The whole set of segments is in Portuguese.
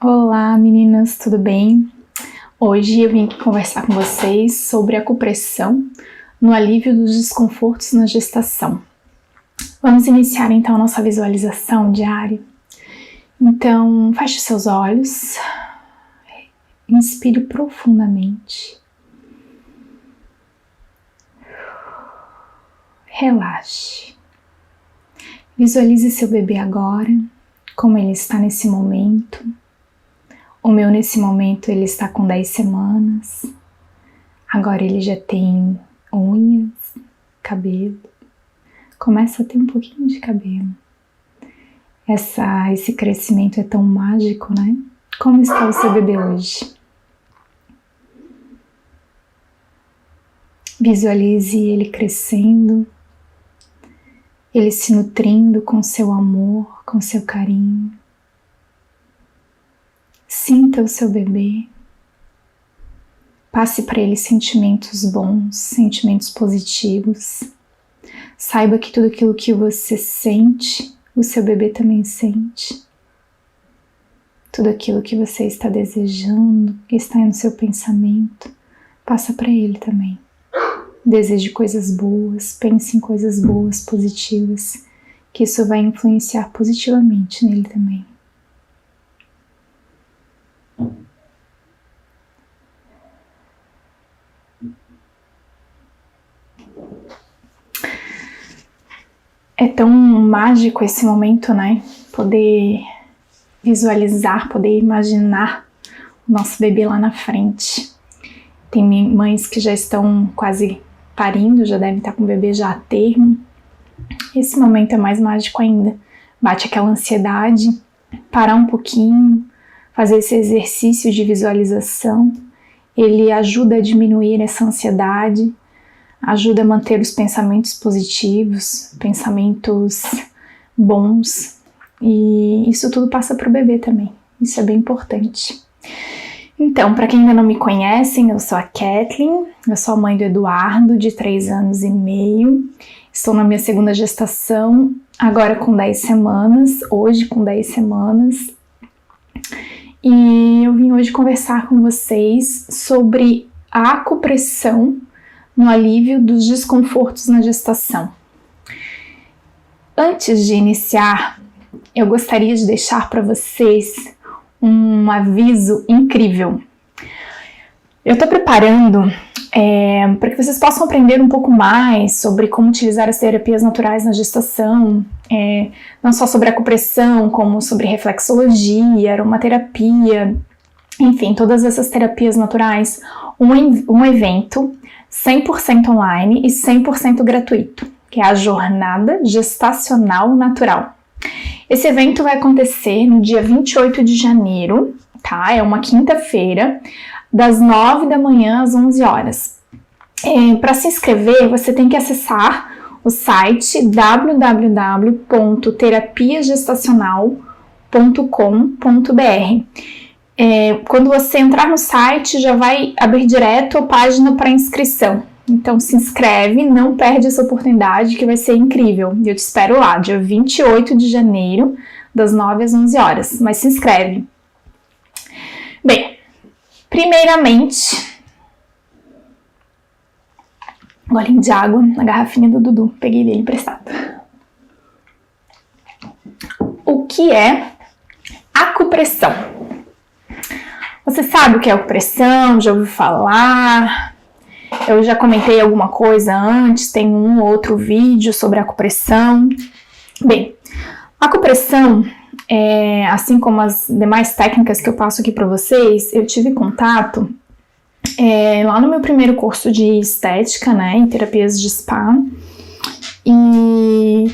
Olá meninas, tudo bem? Hoje eu vim aqui conversar com vocês sobre acupressão no alívio dos desconfortos na gestação. Vamos iniciar então a nossa visualização diária. Então, feche seus olhos, inspire profundamente, relaxe. Visualize seu bebê agora, como ele está nesse momento. O meu nesse momento ele está com 10 semanas, agora ele já tem unhas, cabelo, começa a ter um pouquinho de cabelo. Esse crescimento é tão mágico, né? Como está o seu bebê hoje? Visualize ele crescendo, ele se nutrindo com seu amor, com seu carinho. Sinta o seu bebê, passe para ele sentimentos bons, sentimentos positivos. Saiba que tudo aquilo que você sente, o seu bebê também sente. Tudo aquilo que você está desejando, que está no seu pensamento, passa para ele também. Deseje coisas boas, pense em coisas boas, positivas, que isso vai influenciar positivamente nele também. É tão mágico esse momento, né? Poder visualizar, poder imaginar o nosso bebê lá na frente. Tem mães que já estão quase parindo, já devem estar com o bebê já a termo. Esse momento é mais mágico ainda. Bate aquela ansiedade, parar um pouquinho, fazer esse exercício de visualização. Ele ajuda a diminuir essa ansiedade, ajuda a manter os pensamentos positivos, pensamentos bons, e isso tudo passa para o bebê também, isso é bem importante. Então, para quem ainda não me conhecem, eu sou a Kathleen, eu sou a mãe do Eduardo, de 3 anos e meio, estou na minha segunda gestação, agora com 10 semanas, hoje com 10 semanas, e eu vim hoje conversar com vocês sobre a acupressão no alívio dos desconfortos na gestação. Antes de iniciar, eu gostaria de deixar para vocês um aviso incrível. Eu estou preparando para que vocês possam aprender um pouco mais sobre como utilizar as terapias naturais na gestação, não só sobre acupressão, como sobre reflexologia, aromaterapia, enfim, todas essas terapias naturais, um evento 100% online e 100% gratuito, que é a Jornada Gestacional Natural. Esse evento vai acontecer no dia 28 de janeiro, tá? É uma quinta-feira, das 9 da manhã às 11 horas. Para se inscrever, você tem que acessar o site www.terapiagestacional.com.br. Quando você entrar no site, já vai abrir direto a página para inscrição. Então se inscreve, não perde essa oportunidade que vai ser incrível. E eu te espero lá, dia 28 de janeiro, das 9 às 11 horas. Mas se inscreve. Bem, primeiramente, golinho de água na garrafinha do Dudu. Peguei dele emprestado. O que é acupressão? Você sabe o que é acupressão? Já ouviu falar? Eu já comentei alguma coisa antes, tem um ou outro vídeo sobre acupressão. Bem, a acupressão, assim como as demais técnicas que eu passo aqui para vocês, eu tive contato lá no meu primeiro curso de estética, né, em terapias de spa. E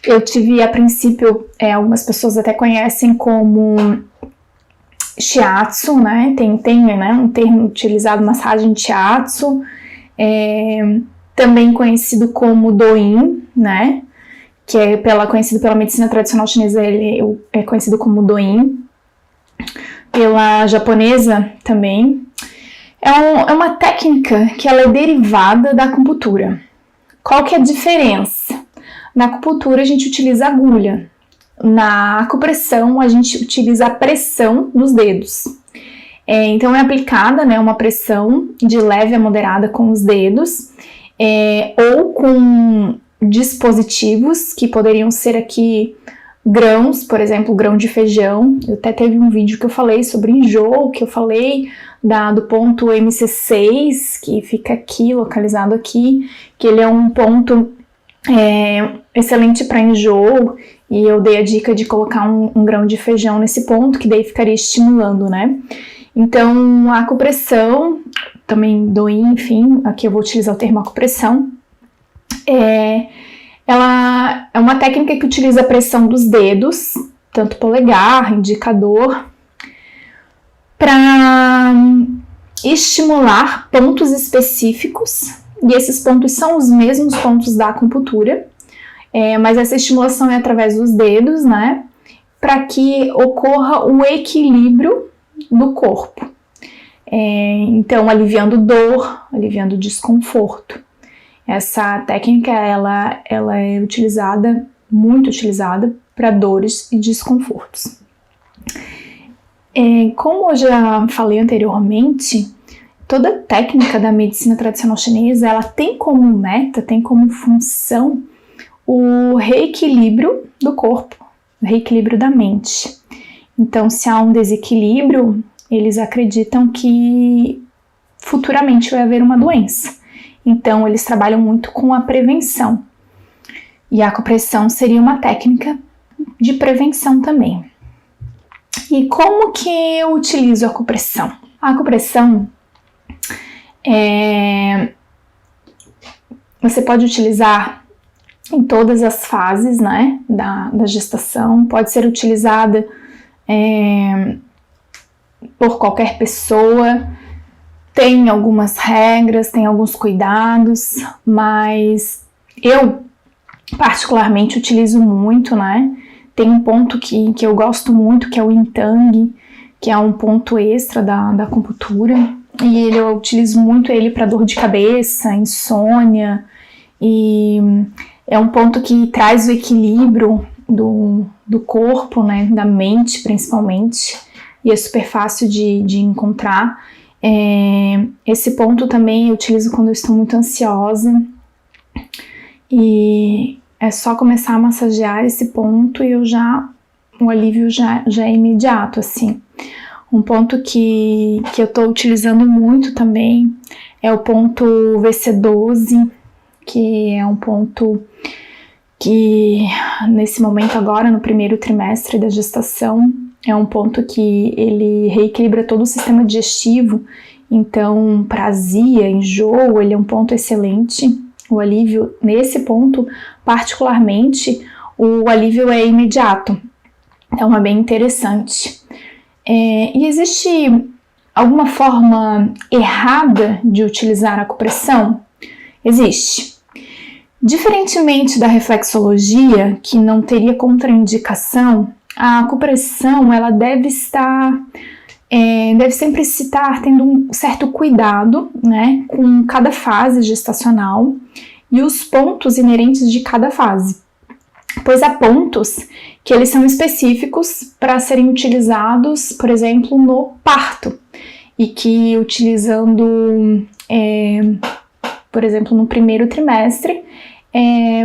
eu tive, a princípio, algumas pessoas até conhecem como shiatsu, né? Tem né, um termo utilizado, massagem shiatsu, também conhecido como doin, né? Que é conhecido pela medicina tradicional chinesa, ele é conhecido como doin, pela japonesa também. É uma técnica que ela é derivada da acupuntura. Qual que é a diferença? Na acupuntura a gente utiliza agulha, na acupressão, a gente utiliza a pressão nos dedos. Então é aplicada, né, uma pressão de leve a moderada com os dedos, ou com dispositivos que poderiam ser aqui grãos, por exemplo, grão de feijão. Eu até teve um vídeo que eu falei sobre enjoo, que eu falei do ponto MC6, que fica aqui, localizado aqui, que ele é um ponto excelente para enjoo, e eu dei a dica de colocar um grão de feijão nesse ponto, que daí ficaria estimulando, né? Então, a acupressão, também doi, enfim, aqui eu vou utilizar o termo acupressão, ela é uma técnica que utiliza a pressão dos dedos, tanto polegar, indicador, para estimular pontos específicos, e esses pontos são os mesmos pontos da acupuntura, mas essa estimulação é através dos dedos, né, para que ocorra o equilíbrio do corpo, então aliviando dor, aliviando desconforto. Essa técnica ela é muito utilizada para dores e desconfortos. Como eu já falei anteriormente, toda técnica da medicina tradicional chinesa, ela tem como meta, tem como função o reequilíbrio do corpo, o reequilíbrio da mente. Então, se há um desequilíbrio, eles acreditam que futuramente vai haver uma doença. Então, eles trabalham muito com a prevenção. E a acupressão seria uma técnica de prevenção também. E como que eu utilizo a acupressão? A acupressão, você pode utilizar em todas as fases, né, da gestação. Pode ser utilizada por qualquer pessoa. Tem algumas regras, tem alguns cuidados, mas eu particularmente utilizo muito, né? Tem um ponto que eu gosto muito, que é o Yin Tang, que é um ponto extra da acupuntura, e eu utilizo muito ele para dor de cabeça, insônia, e é um ponto que traz o equilíbrio do corpo, né? Da mente principalmente, e é super fácil de encontrar. Esse ponto também eu utilizo quando eu estou muito ansiosa, e é só começar a massagear esse ponto e o alívio já é imediato, assim. Um ponto que eu estou utilizando muito também é o ponto VC12, que é um ponto que nesse momento agora, no primeiro trimestre da gestação, é um ponto que ele reequilibra todo o sistema digestivo, então para azia, enjoo, ele é um ponto excelente. O alívio nesse ponto, particularmente, o alívio é imediato, então é bem interessante. E existe alguma forma errada de utilizar a acupressão? Existe. Diferentemente da reflexologia, que não teria contraindicação, a acupressão ela deve sempre estar tendo um certo cuidado, né, com cada fase gestacional e os pontos inerentes de cada fase, pois há pontos que eles são específicos para serem utilizados, por exemplo, no parto, e que utilizando, por exemplo, no primeiro trimestre,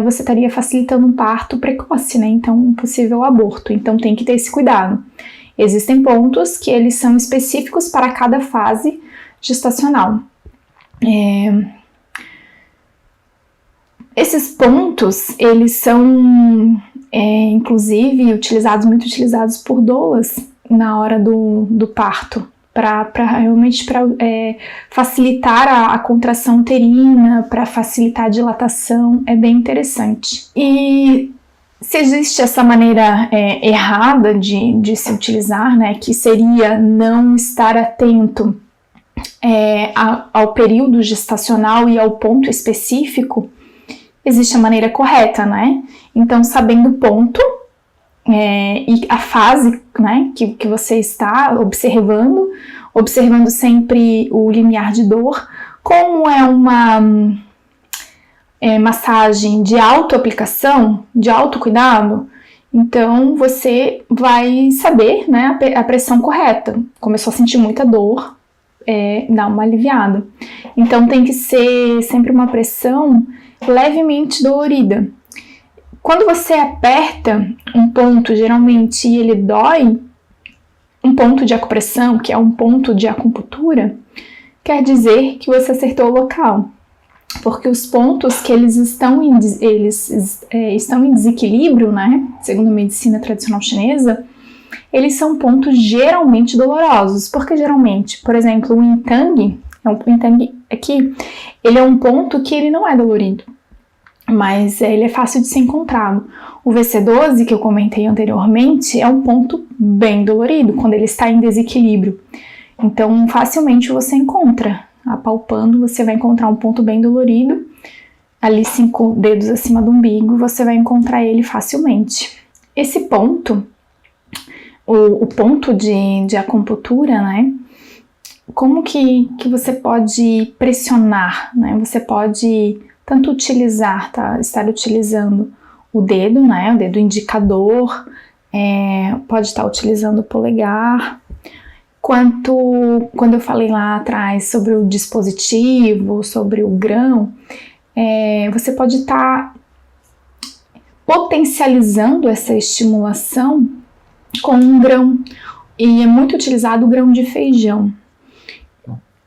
você estaria facilitando um parto precoce, né? Então, um possível aborto. Então, tem que ter esse cuidado. Existem pontos que eles são específicos para cada fase gestacional. Esses pontos, eles são, inclusive, muito utilizados por doulas na hora do parto, para realmente facilitar a contração uterina, para facilitar a dilatação, é bem interessante. E se existe essa maneira errada de se utilizar, né, que seria não estar atento ao período gestacional e ao ponto específico, existe a maneira correta, né? Então, sabendo o ponto e a fase, né, que você está observando sempre o limiar de dor, como é uma massagem de autoaplicação, de autocuidado, Então você vai saber, né, a pressão correta. Começou a sentir muita dor, dá uma aliviada. Então tem que ser sempre uma pressão levemente dolorida. Quando você aperta um ponto, geralmente ele dói, um ponto de acupressão, que é um ponto de acupuntura, quer dizer que você acertou o local. Porque os pontos que eles estão em desequilíbrio, né, segundo a medicina tradicional chinesa, eles são pontos geralmente dolorosos. Porque geralmente, por exemplo, o Yin Tang aqui, ele é um ponto que ele não é dolorido, mas ele é fácil de ser encontrado. O VC12, que eu comentei anteriormente, é um ponto bem dolorido, quando ele está em desequilíbrio. Então, facilmente você encontra. Apalpando, você vai encontrar um ponto bem dolorido, ali 5 dedos acima do umbigo, você vai encontrar ele facilmente. Esse ponto, o ponto de acupuntura, né? Como que você pode pressionar, né? Você pode tanto estar utilizando o dedo, né? O dedo indicador, pode estar utilizando o polegar. Quando eu falei lá atrás sobre o dispositivo, sobre o grão, você pode estar potencializando essa estimulação com um grão, e é muito utilizado o grão de feijão.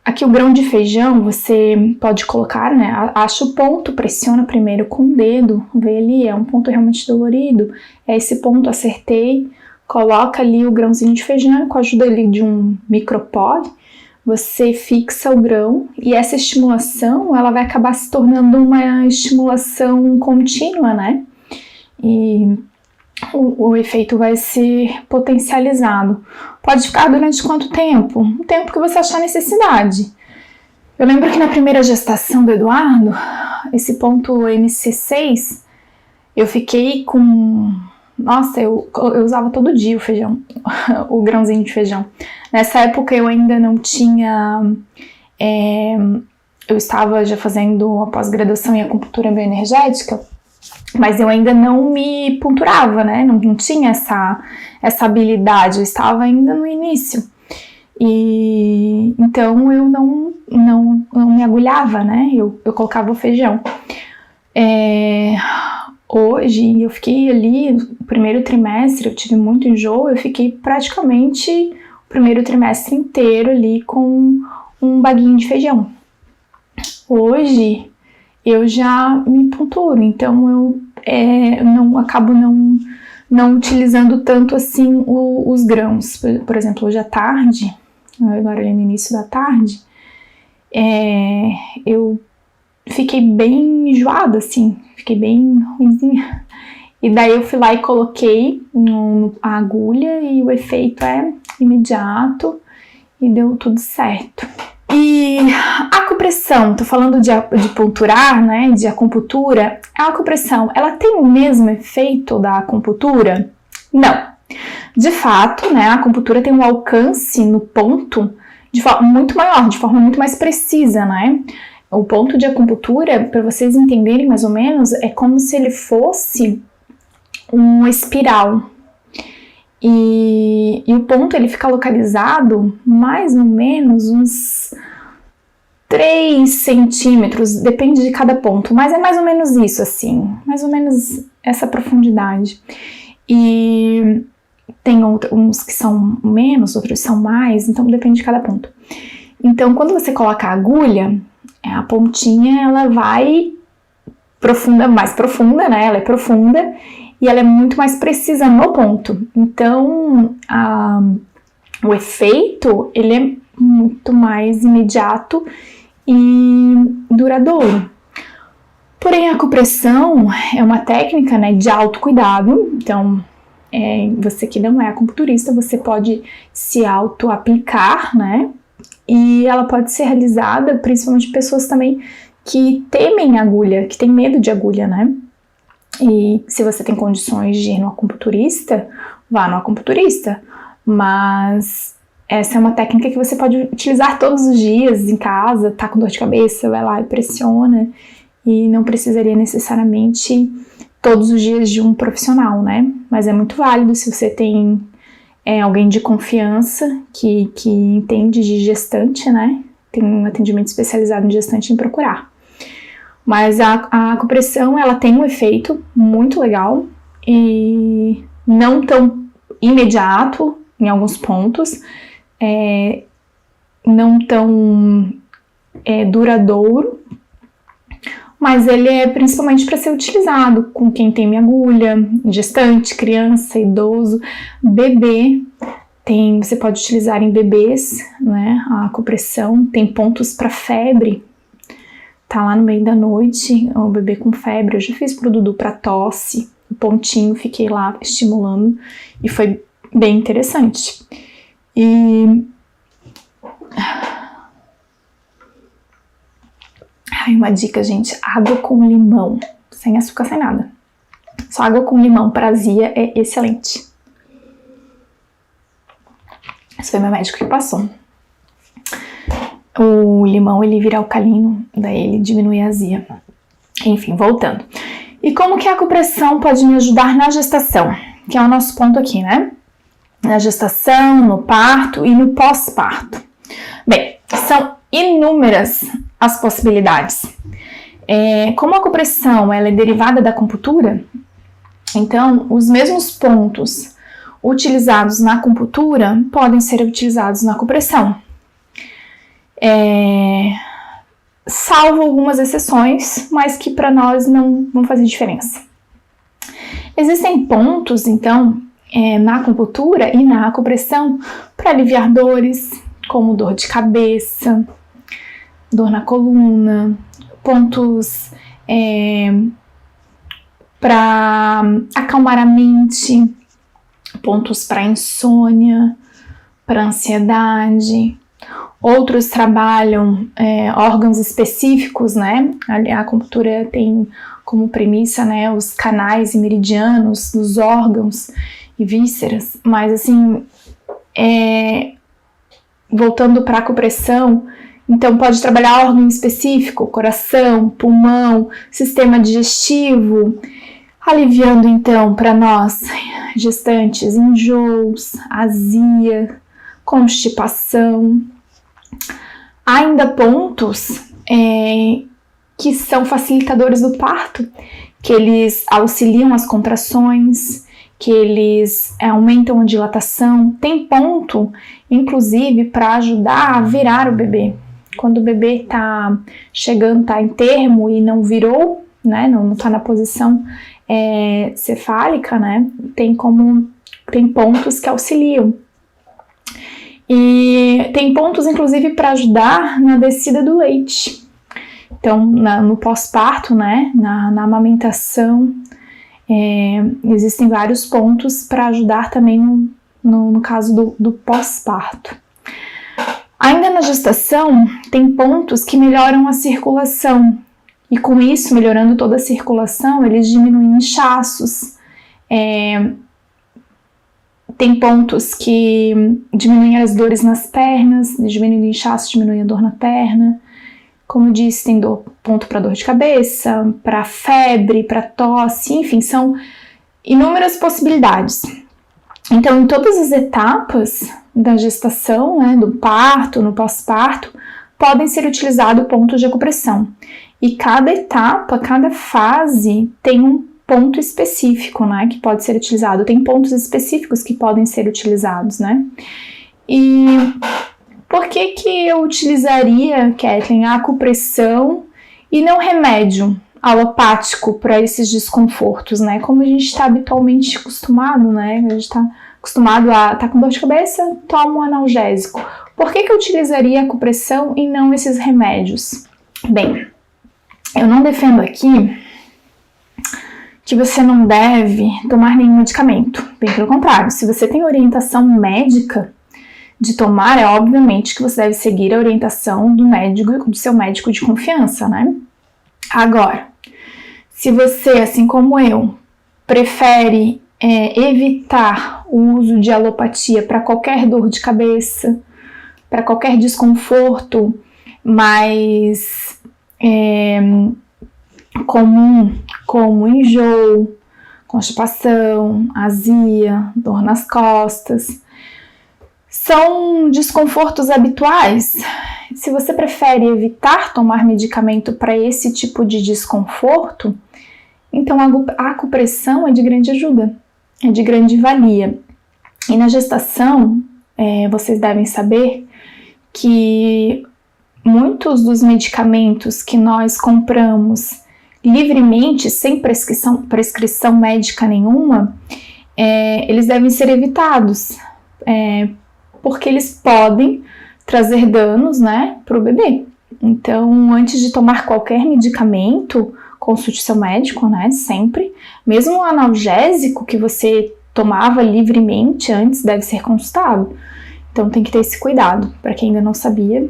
Aqui o grão de feijão você pode colocar, né, acha o ponto, pressiona primeiro com o dedo, vê ali, é um ponto realmente dolorido, é esse ponto, acertei. Coloca ali o grãozinho de feijão com a ajuda ali de um micropore, você fixa o grão e essa estimulação ela vai acabar se tornando uma estimulação contínua, né? E o efeito vai ser potencializado. Pode ficar durante quanto tempo? O tempo que você achar necessidade. Eu lembro que na primeira gestação do Eduardo, esse ponto MC6, eu fiquei com... Nossa, eu usava todo dia o feijão, o grãozinho de feijão. Nessa época eu ainda não tinha... eu estava já fazendo a pós-graduação em acupuntura bioenergética, mas eu ainda não me punturava, né? Não tinha essa habilidade, eu estava ainda no início. E então eu não me agulhava, né? Eu colocava o feijão. Hoje, eu fiquei ali, no primeiro trimestre, eu tive muito enjoo, eu fiquei praticamente o primeiro trimestre inteiro ali com um baguinho de feijão. Hoje, eu já me punturo, então eu acabo não utilizando tanto assim os grãos. Por exemplo, hoje à tarde, agora ali no início da tarde, eu fiquei bem enjoada, assim, fiquei bem ruimzinha. E daí eu fui lá e coloquei a agulha e o efeito é imediato e deu tudo certo. E a acupressão, tô falando de punturar, né, de acupuntura. A acupressão, ela tem o mesmo efeito da acupuntura? Não. De fato, né, a acupuntura tem um alcance no ponto de forma muito maior, de forma muito mais precisa, né? O ponto de acupuntura, para vocês entenderem mais ou menos, é como se ele fosse uma espiral. E o ponto ele fica localizado mais ou menos uns 3 centímetros, depende de cada ponto, mas é mais ou menos isso, assim, mais ou menos essa profundidade. E tem uns que são menos, outros são mais, então depende de cada ponto. Então, quando você coloca a agulha, a pontinha ela vai mais profunda, né? Ela é profunda e ela é muito mais precisa no ponto. Então, o efeito ele é muito mais imediato e duradouro. Porém, a acupressão é uma técnica, né, de autocuidado. Então, você que não é acupunturista, você pode se auto-aplicar, né? E ela pode ser realizada principalmente por pessoas também que temem agulha, que têm medo de agulha, né? E se você tem condições de ir no acupunturista, vá no acupunturista. Mas essa é uma técnica que você pode utilizar todos os dias em casa, tá com dor de cabeça, vai lá e pressiona. E não precisaria necessariamente todos os dias de um profissional, né? Mas é muito válido se você tem alguém de confiança que entende de gestante, né? Tem um atendimento especializado em gestante, em procurar. Mas a acupressão, ela tem um efeito muito legal e não tão imediato em alguns pontos, não tão duradouro, mas ele é principalmente para ser utilizado com quem tem agulha, gestante, criança, idoso, bebê. Você pode utilizar em bebês, né, a acupressão. Tem pontos para febre, tá lá no meio da noite, o bebê com febre. Eu já fiz pro Dudu para tosse, o pontinho, fiquei lá estimulando e foi bem interessante. E uma dica, gente, água com limão, sem açúcar, sem nada. Só água com limão para azia é excelente. Esse foi meu médico que passou. O limão, ele vira alcalino, daí ele diminui a azia. Enfim, voltando. E como que a acupressão pode me ajudar na gestação? Que é o nosso ponto aqui, né? Na gestação, no parto e no pós-parto. Bem, são inúmeras as possibilidades. Como a acupressão ela é derivada da acupuntura, então os mesmos pontos utilizados na acupuntura podem ser utilizados na acupressão. Salvo algumas exceções, mas que para nós não vão fazer diferença. Existem pontos, então, na acupuntura e na acupressão para aliviar dores, como dor de cabeça, dor na coluna, pontos para acalmar a mente, pontos para insônia, para ansiedade. Outros trabalham órgãos específicos, né? A acupuntura tem como premissa, né, os canais e meridianos dos órgãos e vísceras, mas assim, voltando para a acupressão, então pode trabalhar órgão específico, coração, pulmão, sistema digestivo, aliviando então para nós gestantes enjoos, azia, constipação. Há ainda pontos que são facilitadores do parto, que eles auxiliam as contrações, que eles aumentam a dilatação. Tem ponto, inclusive, para ajudar a virar o bebê. Quando o bebê está chegando, está em termo e não virou, né, não está na posição cefálica, né, tem pontos que auxiliam. E tem pontos, inclusive, para ajudar na descida do leite. Então, no pós-parto, né, na amamentação, existem vários pontos para ajudar também no caso do pós-parto. Ainda na gestação, tem pontos que melhoram a circulação. E com isso, melhorando toda a circulação, eles diminuem inchaços. Tem pontos que diminuem as dores nas pernas, diminuem o inchaço, diminuem a dor na perna. Como eu disse, tem ponto para dor de cabeça, para febre, para tosse, enfim, são inúmeras possibilidades. Então, em todas as etapas da gestação, né, do parto, no pós-parto, podem ser utilizados pontos de acupressão. E cada etapa, cada fase tem um ponto específico, né, que pode ser utilizado. Tem pontos específicos que podem ser utilizados, né. E por que eu utilizaria, Kathleen, a acupressão e não remédio alopático para esses desconfortos, né? Como a gente está habitualmente acostumado, né? A gente está acostumado a estar com dor de cabeça, toma um analgésico. Por que eu utilizaria a acupressão e não esses remédios? Bem, eu não defendo aqui que você não deve tomar nenhum medicamento. Bem pelo contrário, se você tem orientação médica de tomar, obviamente que você deve seguir a orientação do seu médico de confiança, né? Agora, se você, assim como eu, prefere evitar o uso de alopatia para qualquer dor de cabeça, para qualquer desconforto mais comum, como enjoo, constipação, azia, dor nas costas. São desconfortos habituais. Se você prefere evitar tomar medicamento para esse tipo de desconforto, então a acupressão é de grande ajuda, é de grande valia. E na gestação, vocês devem saber que muitos dos medicamentos que nós compramos livremente, sem prescrição médica nenhuma, eles devem ser evitados, porque eles podem trazer danos, né, para o bebê. Então, antes de tomar qualquer medicamento, consulte seu médico, né, sempre. Mesmo o analgésico que você tomava livremente antes deve ser consultado. Então, tem que ter esse cuidado. Para quem ainda não sabia,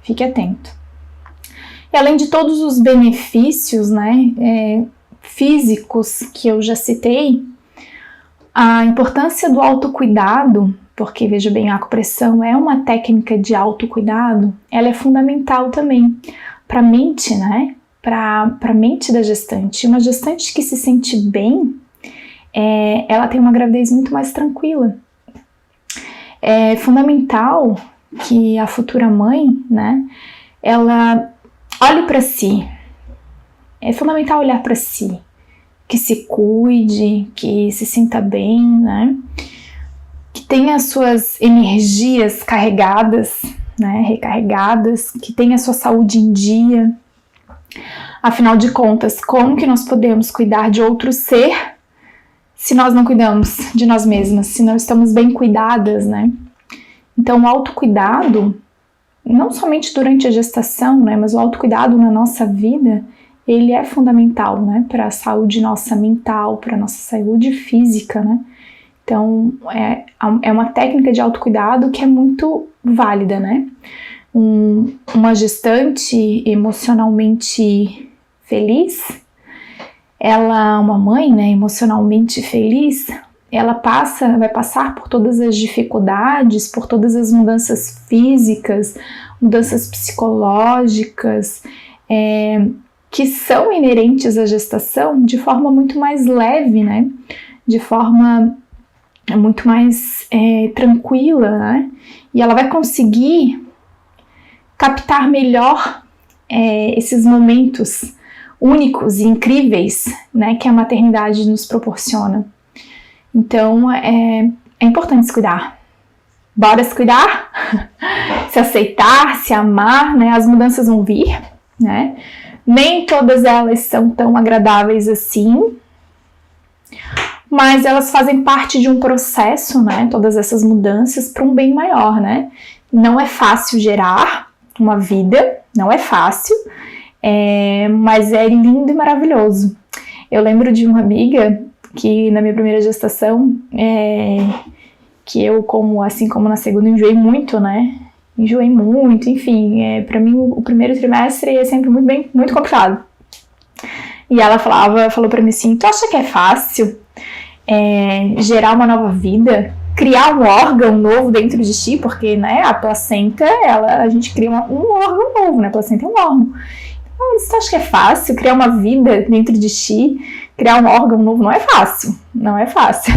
fique atento. E além de todos os benefícios, né, físicos que eu já citei, a importância do autocuidado, porque, veja bem, a acupressão é uma técnica de autocuidado, ela é fundamental também para a mente, né? Para a mente da gestante. Uma gestante que se sente bem, ela tem uma gravidez muito mais tranquila. É fundamental que a futura mãe, né, ela olhe para si. É fundamental olhar para si, que se cuide, que se sinta bem, né? Que tenha as suas energias carregadas, né, recarregadas, que tenha a sua saúde em dia. Afinal de contas, como que nós podemos cuidar de outro ser se nós não cuidamos de nós mesmas, se não estamos bem cuidadas, né? Então, o autocuidado, não somente durante a gestação, né, mas o autocuidado na nossa vida, ele é fundamental, né, para a saúde nossa mental, para a nossa saúde física, né? Então, é uma técnica de autocuidado que é muito válida, né? Uma gestante emocionalmente feliz, uma mãe, né, emocionalmente feliz, ela vai passar por todas as dificuldades, por todas as mudanças físicas, mudanças psicológicas, que são inerentes à gestação de forma muito mais leve, né? De forma muito mais tranquila, né? E ela vai conseguir captar melhor esses momentos únicos e incríveis, né, que a maternidade nos proporciona. Então, é importante se cuidar. Bora se cuidar? Se aceitar, se amar, né? As mudanças vão vir, né? Nem todas elas são tão agradáveis assim, mas elas fazem parte de um processo, né? Todas essas mudanças para um bem maior, né? Não é fácil gerar uma vida, não é fácil, mas é lindo e maravilhoso. Eu lembro de uma amiga que na minha primeira gestação, que eu, assim como na segunda, enjoei muito, né? Enjoei muito, enfim, para mim o primeiro trimestre é sempre muito complicado. E ela falou pra mim assim, tu acha que é fácil gerar uma nova vida, criar um órgão novo dentro de ti? Porque, né, a placenta, a gente cria um órgão novo, né? A placenta é um órgão. Então, você acha que é fácil criar uma vida dentro de ti, criar um órgão novo? Não é fácil, não é fácil.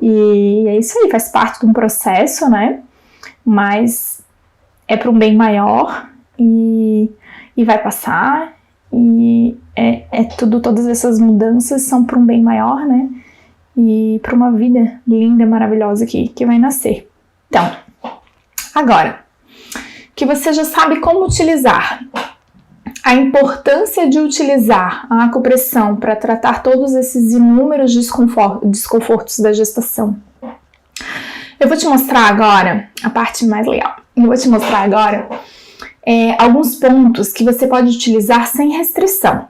E é isso aí, faz parte de um processo, né? Mas é para um bem maior e vai passar. E todas essas mudanças são para um bem maior, né? E para uma vida linda, maravilhosa que vai nascer. Então, agora que você já sabe como utilizar, a importância de utilizar a acupressão para tratar todos esses inúmeros desconfortos da gestação, eu vou te mostrar agora a parte mais legal. Eu vou te mostrar agora alguns pontos que você pode utilizar sem restrição.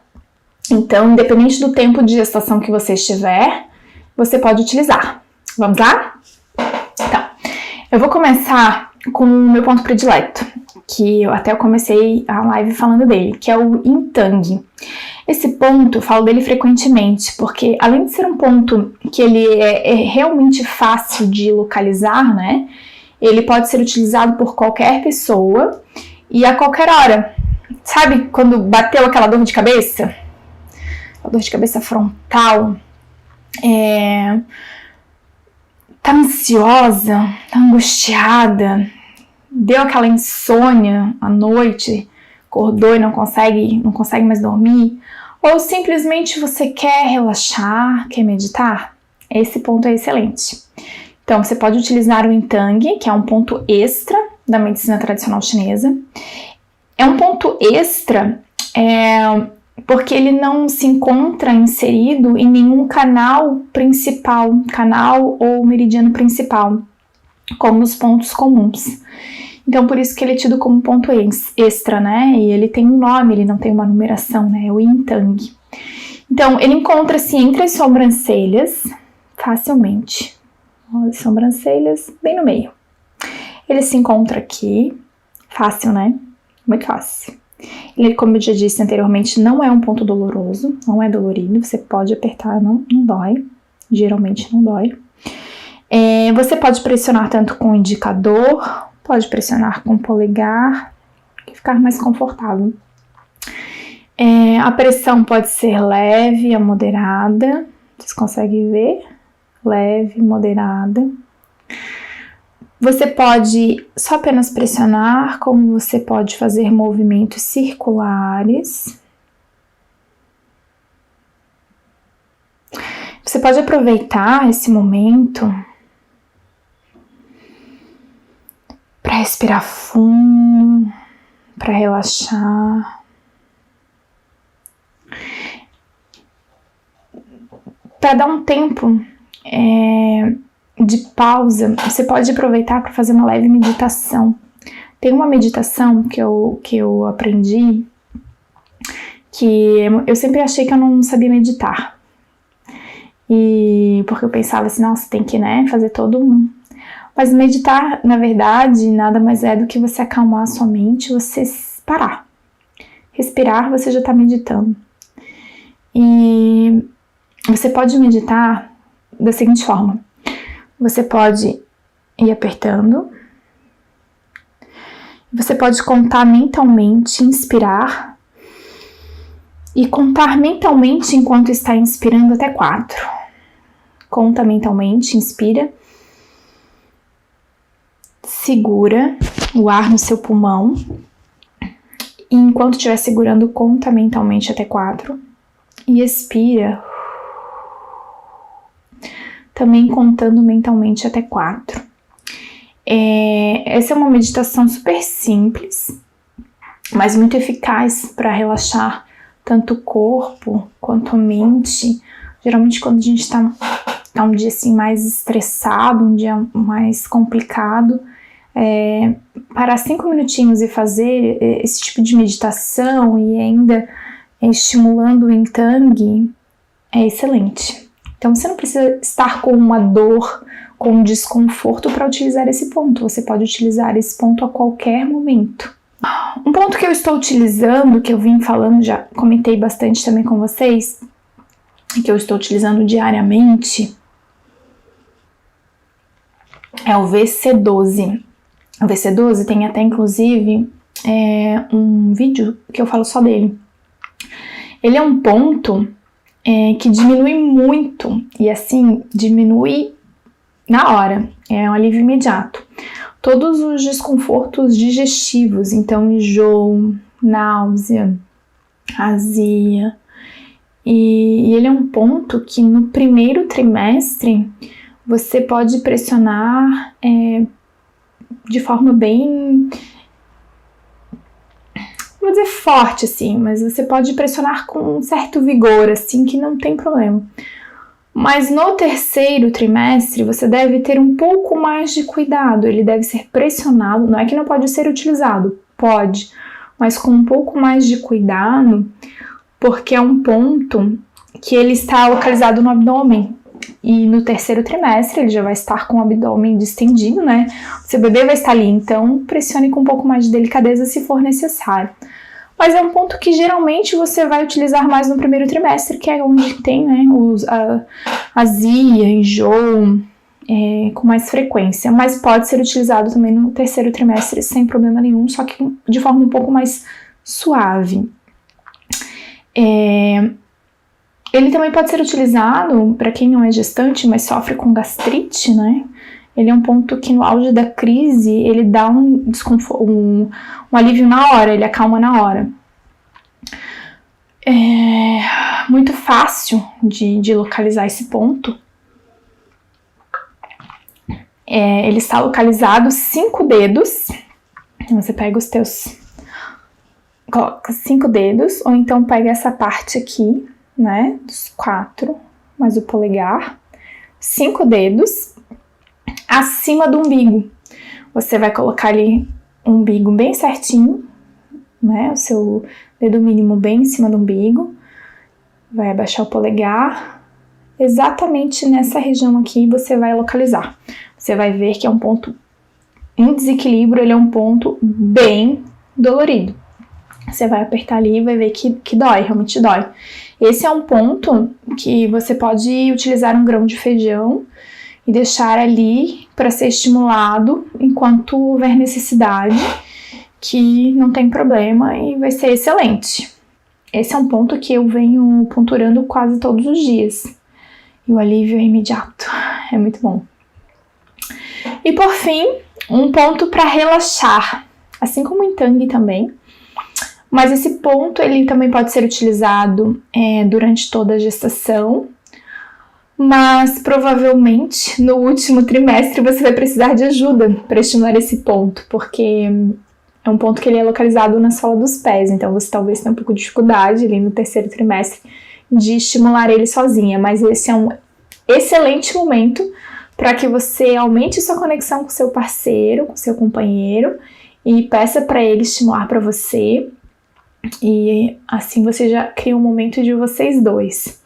Então, independente do tempo de gestação que você estiver, você pode utilizar. Vamos lá? Então, eu vou começar com o meu ponto predileto, que eu comecei a live falando dele, que é o Yin Tang. Esse ponto, eu falo dele frequentemente, porque além de ser um ponto que ele é realmente fácil de localizar, né? Ele pode ser utilizado por qualquer pessoa e a qualquer hora. Sabe quando bateu aquela dor de cabeça? a dor de cabeça frontal, tá ansiosa, tá angustiada, deu aquela insônia à noite, acordou e não consegue mais dormir, ou simplesmente você quer relaxar, quer meditar, esse ponto é excelente. Então, você pode utilizar o Yin Tang, que é um ponto extra da medicina tradicional chinesa. É um ponto extra porque ele não se encontra inserido em nenhum canal principal, canal ou meridiano principal, como os pontos comuns. Então, por isso que ele é tido como ponto extra, né? E ele tem um nome, ele não tem uma numeração, né? É o Yin Tang. Então, ele encontra-se entre as sobrancelhas, facilmente. As sobrancelhas bem no meio. Ele se encontra aqui, fácil, né? Muito fácil. Ele, como eu já disse anteriormente, não é um ponto doloroso, não é dolorido, você pode apertar, não dói, geralmente não dói. Você pode pressionar tanto com o indicador, pode pressionar com o polegar, que ficar mais confortável. A pressão pode ser leve a moderada, vocês conseguem ver? Leve, moderada. Você pode só apenas pressionar, como você pode fazer movimentos circulares. Você pode aproveitar esse momento para respirar fundo, para relaxar. Para dar um tempo de pausa, você pode aproveitar para fazer uma leve meditação. Tem uma meditação que eu aprendi, que eu sempre achei que eu não sabia meditar. Porque eu pensava assim, nossa, tem que, né, fazer todo um... Mas meditar, na verdade, nada mais é do que você acalmar a sua mente, você parar. Respirar, você já está meditando. E você pode meditar da seguinte forma. Você pode ir apertando. Você pode contar mentalmente, inspirar. E contar mentalmente enquanto está inspirando até 4. Conta mentalmente, inspira. Segura o ar no seu pulmão. E enquanto estiver segurando, conta mentalmente até 4. E expira. Também contando mentalmente até 4. Essa é uma meditação super simples, mas muito eficaz para relaxar tanto o corpo quanto a mente. Geralmente quando a gente está um dia assim mais estressado, um dia mais complicado, parar 5 minutinhos e fazer esse tipo de meditação e ainda estimulando o Yin Tang é excelente. Então você não precisa estar com uma dor, com um desconforto para utilizar esse ponto. Você pode utilizar esse ponto a qualquer momento. Um ponto que eu estou utilizando, que eu vim falando, já comentei bastante também com vocês, que eu estou utilizando diariamente, é o VC12. O VC12 tem até inclusive um vídeo que eu falo só dele. Ele é um ponto que diminui muito, e assim, diminui na hora, é um alívio imediato. Todos os desconfortos digestivos, então enjoo, náusea, azia, e ele é um ponto que no primeiro trimestre você pode pressionar de forma bem, vou dizer forte assim, mas você pode pressionar com um certo vigor assim, que não tem problema. Mas no terceiro trimestre você deve ter um pouco mais de cuidado, ele deve ser pressionado, não é que não pode ser utilizado, pode, mas com um pouco mais de cuidado, porque é um ponto que ele está localizado no abdômen. E no terceiro trimestre ele já vai estar com o abdômen distendido, né? O seu bebê vai estar ali, então pressione com um pouco mais de delicadeza se for necessário. Mas é um ponto que geralmente você vai utilizar mais no primeiro trimestre, que é onde tem, né, azia, enjoo, com mais frequência. Mas pode ser utilizado também no terceiro trimestre sem problema nenhum, só que de forma um pouco mais suave. Ele também pode ser utilizado para quem não é gestante, mas sofre com gastrite, né? Ele é um ponto que no auge da crise, ele dá um alívio na hora, ele acalma na hora. É muito fácil de localizar esse ponto. Ele está localizado 5 dedos. Você pega os teus... Coloca 5 dedos, ou então pega essa parte aqui, né? Dos 4, mais o polegar. 5 dedos acima do umbigo. Você vai colocar ali o umbigo bem certinho, né? O seu dedo mínimo bem em cima do umbigo. Vai abaixar o polegar. Exatamente nessa região aqui você vai localizar. Você vai ver que é um ponto em desequilíbrio, ele é um ponto bem dolorido. Você vai apertar ali e vai ver que dói, realmente dói. Esse é um ponto que você pode utilizar um grão de feijão e deixar ali para ser estimulado enquanto houver necessidade, que não tem problema e vai ser excelente. Esse é um ponto que eu venho ponturando quase todos os dias. E o alívio é imediato, é muito bom. E por fim, um ponto para relaxar, assim como em Tang também. Mas esse ponto ele também pode ser utilizado durante toda a gestação. Mas provavelmente no último trimestre você vai precisar de ajuda para estimular esse ponto, porque é um ponto que ele é localizado na sola dos pés, então você talvez tenha um pouco de dificuldade ali no terceiro trimestre de estimular ele sozinha, mas esse é um excelente momento para que você aumente sua conexão com seu parceiro, com seu companheiro e peça para ele estimular para você, e assim você já cria um momento de vocês dois.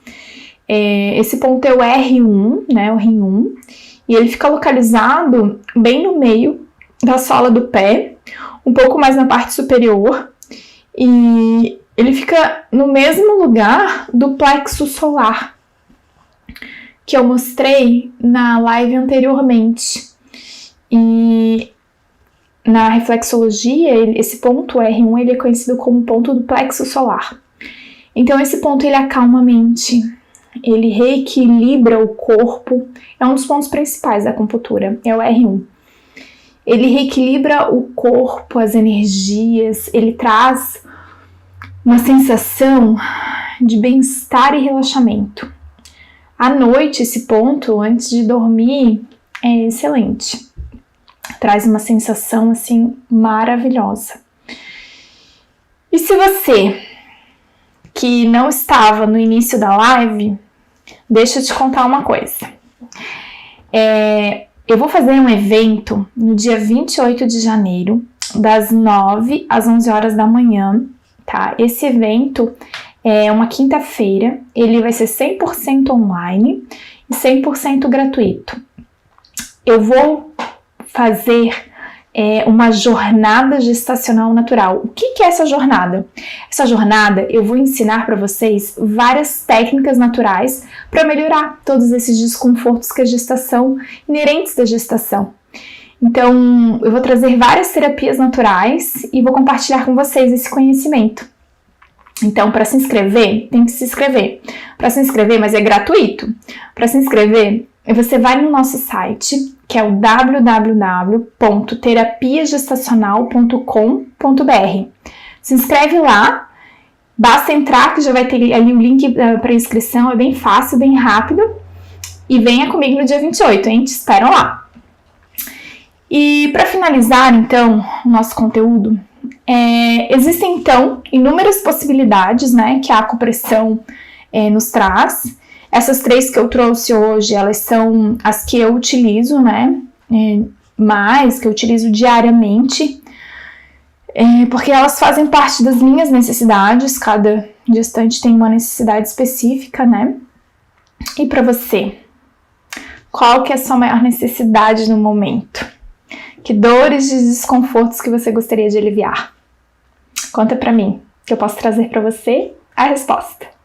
Esse ponto é o R1, né, o rim 1, e ele fica localizado bem no meio da sola do pé, um pouco mais na parte superior, e ele fica no mesmo lugar do plexo solar, que eu mostrei na live anteriormente. E na reflexologia, esse ponto R1 ele é conhecido como ponto do plexo solar. Então esse ponto ele acalma a mente, ele reequilibra o corpo, é um dos pontos principais da acupuntura, é o R1. Ele reequilibra o corpo, as energias, ele traz uma sensação de bem-estar e relaxamento. À noite, esse ponto, antes de dormir, é excelente. Traz uma sensação, assim, maravilhosa. E se você, que não estava no início da live, deixa eu te contar uma coisa. Eu vou fazer um evento no dia 28 de janeiro, das 9 às 11 horas da manhã, tá? Esse evento é uma quinta-feira, ele vai ser 100% online e 100% gratuito. Eu vou fazer uma jornada gestacional natural. O que é essa jornada? Essa jornada eu vou ensinar para vocês várias técnicas naturais para melhorar todos esses desconfortos que a gestação, inerentes da gestação. Então, eu vou trazer várias terapias naturais e vou compartilhar com vocês esse conhecimento. Então, para se inscrever, tem que se inscrever. Para se inscrever, mas é gratuito. Para se inscrever, você vai no nosso site, que é o www.terapiagestacional.com.br. Se inscreve lá, basta entrar que já vai ter ali o link para inscrição, é bem fácil, bem rápido. E venha comigo no dia 28, hein? Te espero lá. E para finalizar, então, o nosso conteúdo, existem, então, inúmeras possibilidades, né, que a acupressão nos traz. Essas 3 que eu trouxe hoje, elas são as que eu utilizo, né, que eu utilizo diariamente, porque elas fazem parte das minhas necessidades, cada gestante tem uma necessidade específica, né? E para você, qual que é a sua maior necessidade no momento? Que dores e desconfortos que você gostaria de aliviar? Conta pra mim, que eu posso trazer pra você a resposta.